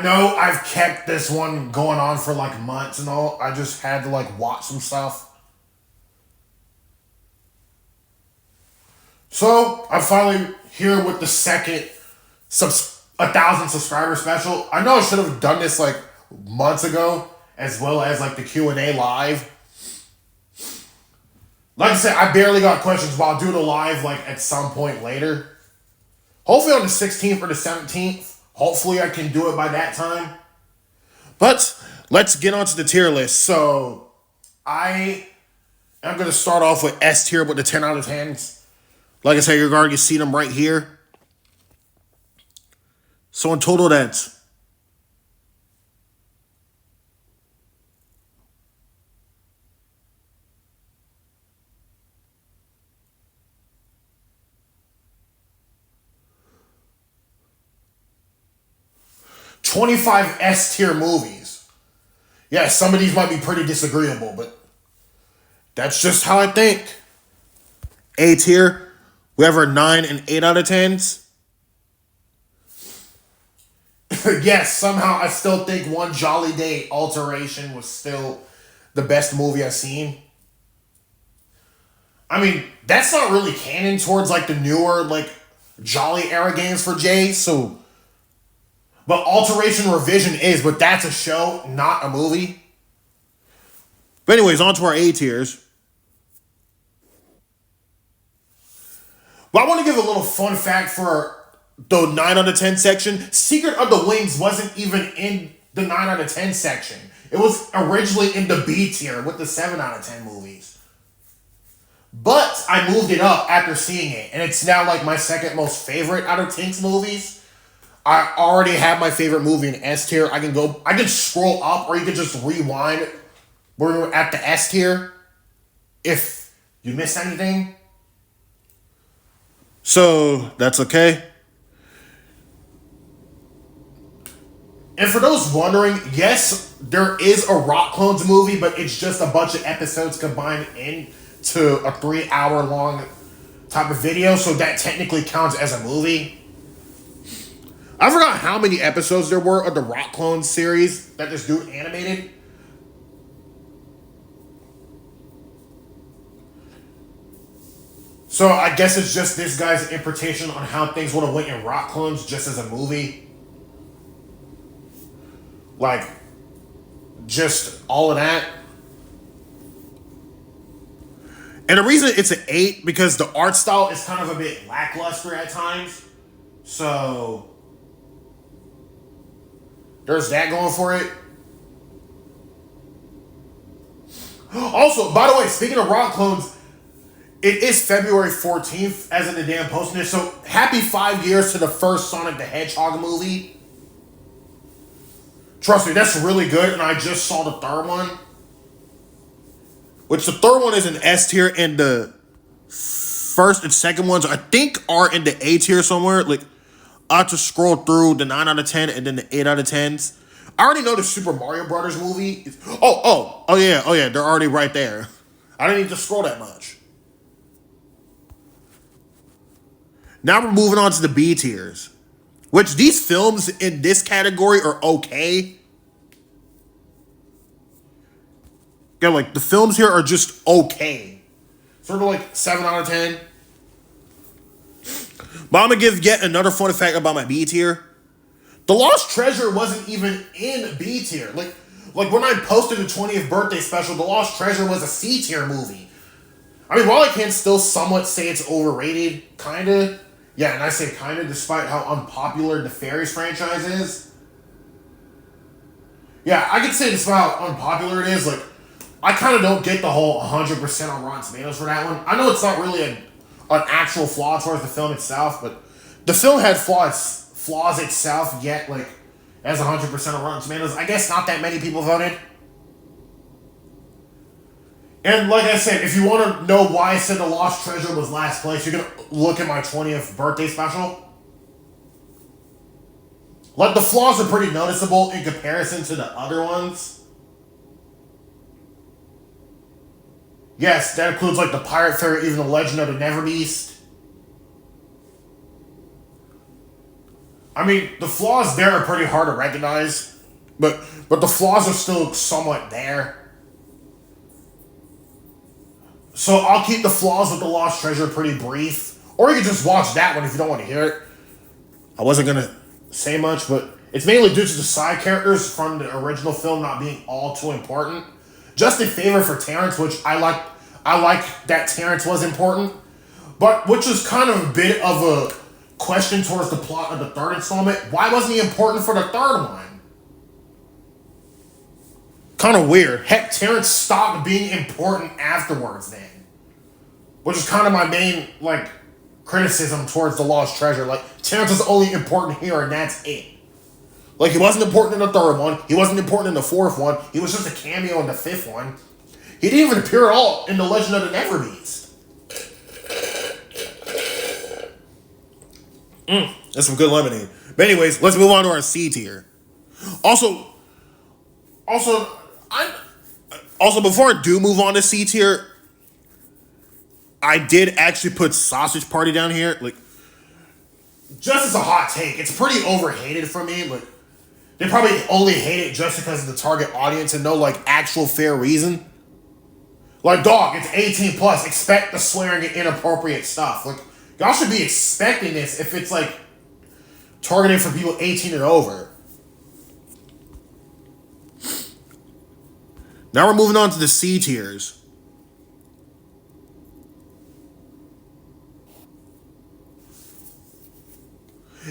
I know I've kept this one going on for like months and all. I just had to like watch some stuff. So I'm finally here with the second 1,000 subscriber special. I know I should have done this like months ago, as well as like the Q&A live. Like I said, I barely got questions, but I'll do the live like at some point later. Hopefully on the 16th or the 17th. Hopefully I can do it by that time. But let's get on to the tier list. So I am going to start off with S tier with the 10 out of 10s. Like I said, you're going to see them right here. So in total, that's 25 S tier movies. Yeah, some of these might be pretty disagreeable, but that's just how I think. A tier, we have our 9 and 8 out of 10s. Yes, somehow I still think One Jolly Day Alteration was still the best movie I've seen. I mean, that's not really canon towards like the newer like Jolly era games for Jay, so but Alteration Revision is, but that's a show, not a movie. But anyways, on to our A tiers. But I want to give a little fun fact for the 9 out of 10 section. Secret of the Wings wasn't even in the 9 out of 10 section. It was originally in the B tier with the 7 out of 10 movies. But I moved it up after seeing it, and it's now like my second most favorite out of Tink's movies. I already have my favorite movie in S tier. I can scroll up, or you can just rewind. We're at the S tier. If you missed anything. So that's okay. And for those wondering, yes, there is a Rock Clones movie, but it's just a bunch of episodes combined into a 3-hour long type of video, so that technically counts as a movie. I forgot how many episodes there were of the Rock Clones series that this dude animated. So I guess it's just this guy's interpretation on how things would have went in Rock Clones just as a movie. Like, just all of that. And the reason it's an 8, because the art style is kind of a bit lackluster at times. So there's that going for it. Also, by the way, speaking of Rock Clones, it is February 14th as in the damn posting this. So happy 5 years to the first Sonic the Hedgehog movie. Trust me, that's really good, and I just saw the third one. Which the third one is an S tier, and the first and second ones I think are in the A tier somewhere. Like, I have to scroll through the 9 out of 10 and then the 8 out of 10s. I already know the Super Mario Brothers movie. Oh yeah, they're already right there. I didn't need to scroll that much. Now we're moving on to the B tiers. Which these films in this category are okay. Yeah, like the films here are just okay. Sort of like 7 out of 10. But I'm gonna give yet another fun fact about my B tier. The Lost Treasure wasn't even in B tier. Like when I posted the 20th birthday special, The Lost Treasure was a C tier movie. I mean, while I can still somewhat say it's overrated, kinda. Yeah, and I say kinda despite how unpopular the Fairies franchise is. Yeah, I can say despite how unpopular it is, like, I kind of don't get the whole 100% on Rotten Tomatoes for that one. I know it's not really an actual flaw towards the film itself, but the film had flaws itself, yet, like, as 100% on Rotten Tomatoes. I guess not that many people voted. And like I said, if you want to know why I said The Lost Treasure was last place, you're going to look at my 20th birthday special. Like, the flaws are pretty noticeable in comparison to the other ones. Yes, that includes like the Pirate Fairy, even the Legend of the Neverbeast. I mean, the flaws there are pretty hard to recognize, but the flaws are still somewhat there. So I'll keep the flaws with the Lost Treasure pretty brief, or you can just watch that one if you don't want to hear it. I wasn't gonna say much, but it's mainly due to the side characters from the original film not being all too important. Just in favor for Terrence, which I like. I like that Terrence was important, but which is kind of a bit of a question towards the plot of the third installment. Why wasn't he important for the third one? Kind of weird. Heck, Terrence stopped being important afterwards then. Which is kind of my main, like, criticism towards the Lost Treasure. Like, Terrence is only important here and that's it. Like, he wasn't important in the third one. He wasn't important in the fourth one. He was just a cameo in the fifth one. He didn't even appear at all in The Legend of the Never Beast. That's some good lemonade. But anyways, let's move on to our C tier. Also, before I do move on to C tier, I did actually put Sausage Party down here. Like, just as a hot take, it's pretty overhated for me. Like, they probably only hate it just because of the target audience and no, like, actual fair reason. Like, dog, it's 18 plus. Expect the swearing and inappropriate stuff. Like, y'all should be expecting this if it's, like, targeted for people 18 and over. Now we're moving on to the C tiers.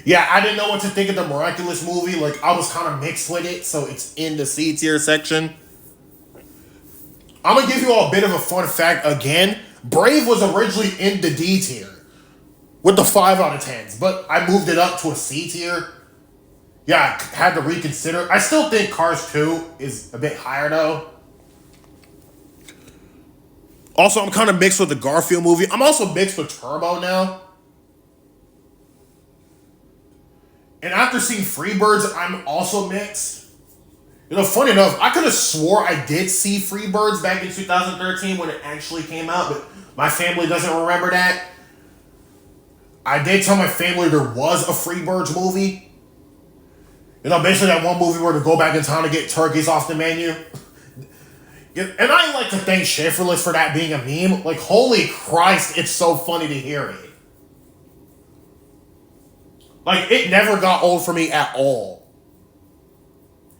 Yeah, I didn't know what to think of the Miraculous movie. Like, I was kind of mixed with it, so it's in the C tier section. I'm going to give you all a bit of a fun fact again. Brave was originally in the D tier with the 5 out of 10s, but I moved it up to a C tier. Yeah, I had to reconsider. I still think Cars 2 is a bit higher, though. Also, I'm kind of mixed with the Garfield movie. I'm also mixed with Turbo now. And after seeing Freebirds, I'm also mixed. You know, funny enough, I could have swore I did see Freebirds back in 2013 when it actually came out, but my family doesn't remember that. I did tell my family there was a Freebirds movie. You know, basically that one movie where to go back in time to get turkeys off the menu. And I like to thank Schifferless for that being a meme. Like, holy Christ, it's so funny to hear it. Like, it never got old for me at all.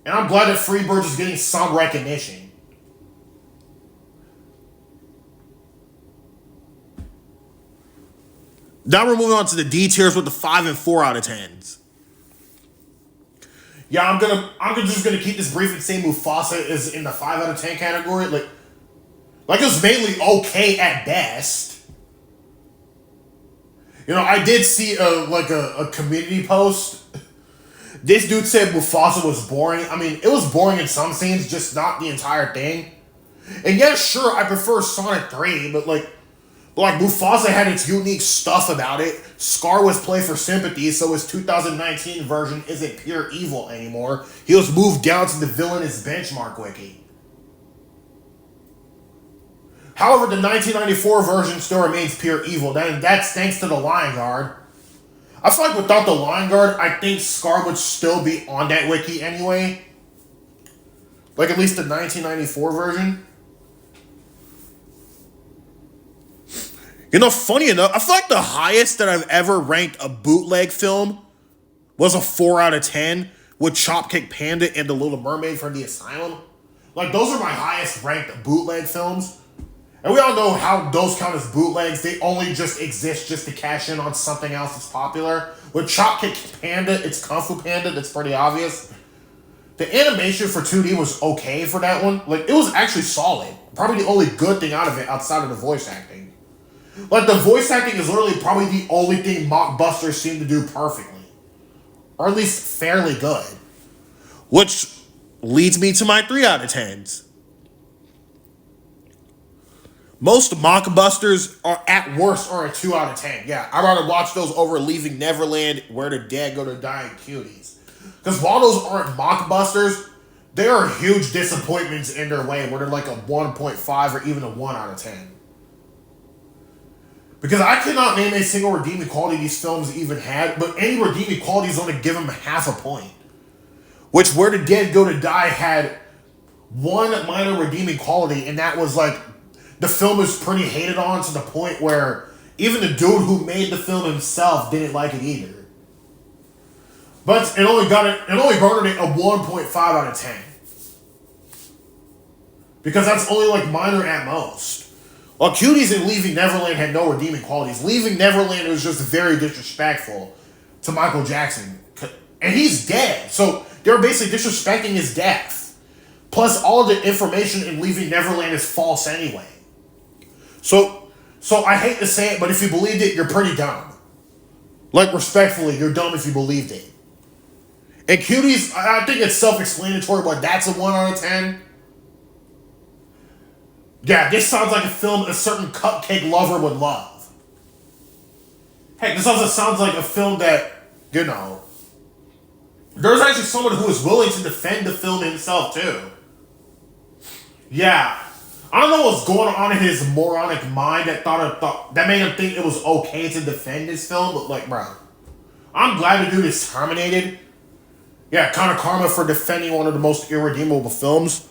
And I'm glad that Freebirds is getting some recognition. Now we're moving on to the D tiers with the 5 and 4 out of 10s. Yeah, I'm just gonna keep this brief and say Mufasa is in the 5 out of 10 category. Like it's mainly okay at best. You know, I did see a community post. This dude said Mufasa was boring. I mean, it was boring in some scenes, just not the entire thing. And yeah, sure, I prefer Sonic 3, but like Mufasa had its unique stuff about it. Scar was played for sympathy, so his 2019 version isn't pure evil anymore. He was moved down to the villainous benchmark wiki. However, the 1994 version still remains pure evil. That's thanks to the Lion Guard. I feel like without the Lion Guard, I think Scar would still be on that wiki anyway. Like, at least the 1994 version. You know, funny enough, I feel like the highest that I've ever ranked a bootleg film was a 4 out of 10 with Chopkick Panda and The Little Mermaid from the Asylum. Like, those are my highest ranked bootleg films. And we all know how those count as bootlegs. They only just exist just to cash in on something else that's popular. With Chopkick Panda, it's Kung Fu Panda. That's pretty obvious. The animation for 2D was okay for that one. Like, it was actually solid. Probably the only good thing out of it outside of the voice acting. Like, the voice acting is literally probably the only thing mockbusters seem to do perfectly. Or at least fairly good. Which leads me to my 3 out of 10s. Most mockbusters are at worst are a 2 out of 10. Yeah, I'd rather watch those over Leaving Neverland, Where the Dead Go to Die, and Cuties. Because while those aren't mockbusters, they are huge disappointments in their way, where they're like a 1.5 or even a 1 out of 10. Because I cannot name a single redeeming quality these films even had, but any redeeming quality is only give them half a point. Which Where the Dead Go to Die had one minor redeeming quality, and that was like the film is pretty hated on to the point where even the dude who made the film himself didn't like it either. But it only garnered it a 1.5 out of 10. Because that's only like minor at most. While Cuties and Leaving Neverland had no redeeming qualities. Leaving Neverland was just very disrespectful to Michael Jackson. And he's dead. So they're basically disrespecting his death. Plus all of the information in Leaving Neverland is false anyway. So I hate to say it, but if you believed it, you're pretty dumb. Like, respectfully, you're dumb if you believed it. And Cuties, I think it's self-explanatory, but that's a 1 out of 10. Yeah, this sounds like a film a certain cupcake lover would love. Heck, this also sounds like a film that, you know, there's actually someone who is willing to defend the film himself, too. Yeah. I don't know what's going on in his moronic mind that made him think it was okay to defend this film, but like, bro, I'm glad the dude is terminated. Yeah, kind of karma for defending one of the most irredeemable films.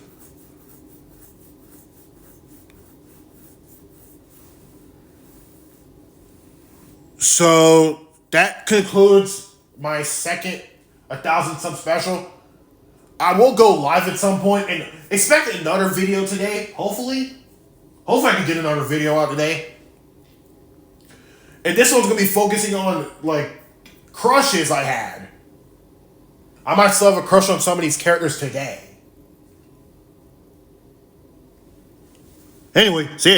So that concludes my second 1,000 sub special. I will go live at some point and expect another video today, hopefully. Hopefully I can get another video out today. And this one's going to be focusing on, like, crushes I had. I might still have a crush on some of these characters today. Anyway, see ya.